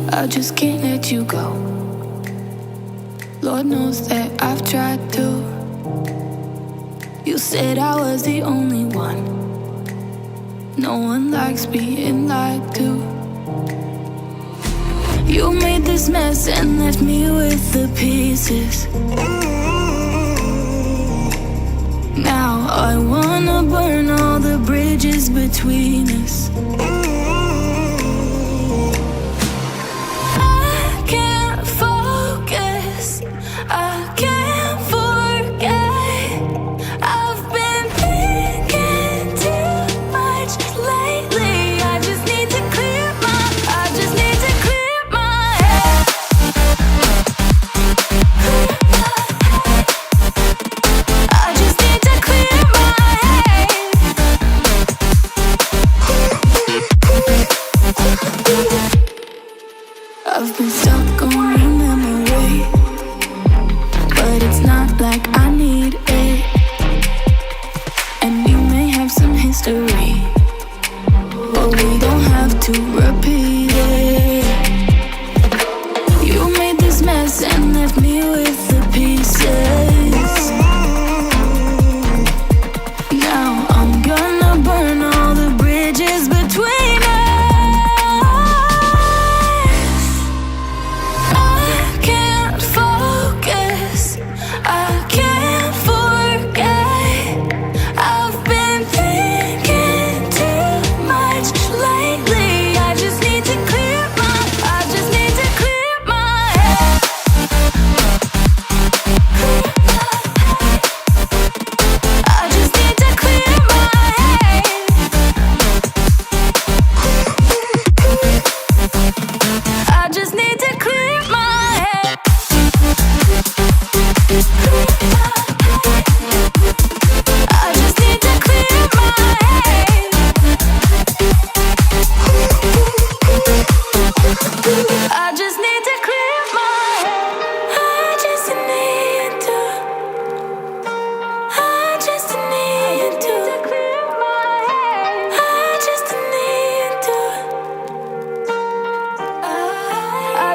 I just can't let you go. Lord knows that I've tried to. You said I was the only one. No one likes being lied to. You made this mess and left me with the pieces. Now I wanna burn all the bridges between us. I can't focus, I can't forget. I've been thinking too much lately. I just need to clear my head. I just need to clear my head. I've been stuck on your memory, but it's not like I need it. And you may have some history.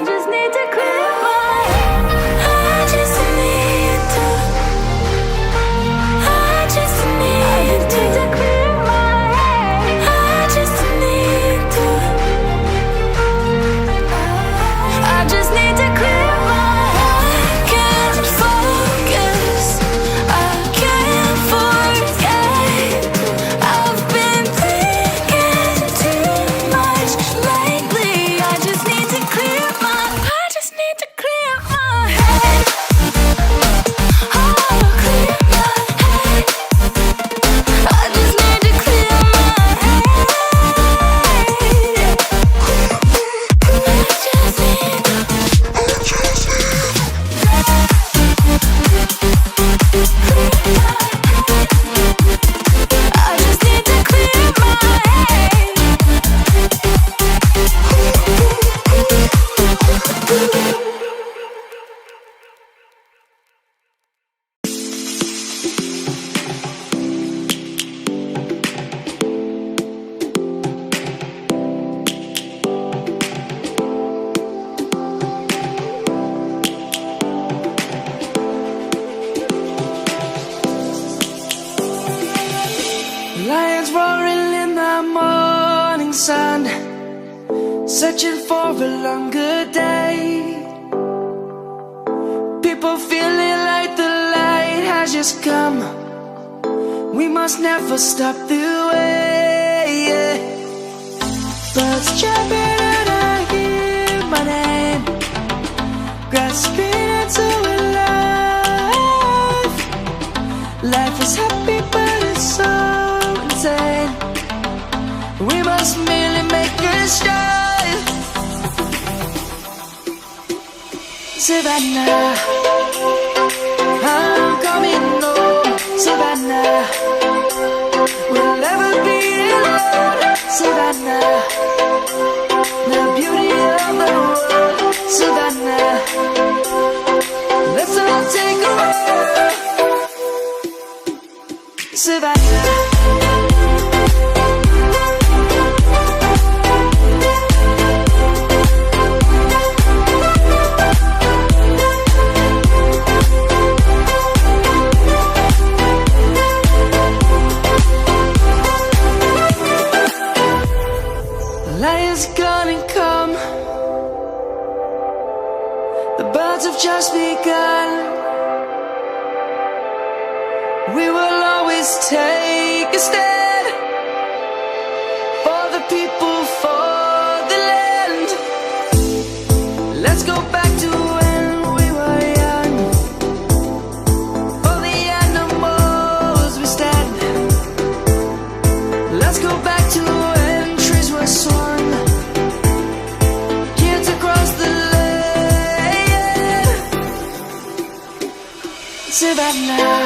just need to clear my head. I just need to. I just need to clear my head. I just need to. I just need to clear my head. Can't focus. I can't forget. I've been thinking too much lately. I just need to clear my. I just need to clear my head. Oh, clear my head. I just need to clear my head. I just need to clear my head. Lions roaring in the morning sun, searching for a longer day. People feeling like the light has just come. We must never stop the way. Birds chirping and I hear my name, grasping into a life. Life is happy but it's so insane. We must merely make a start. Savannah, I'm coming home. Savannah, we'll never be alone. Savannah, the beauty of the world. Savannah, let's all take a walk. Savannah. Lion's gonna come. The birds have just begun. We will always take a stand for the people, for the land. Let's go back to when we were young. For the animals we stand. Let's go back to when trees were swung. Kids across the land. Savannah,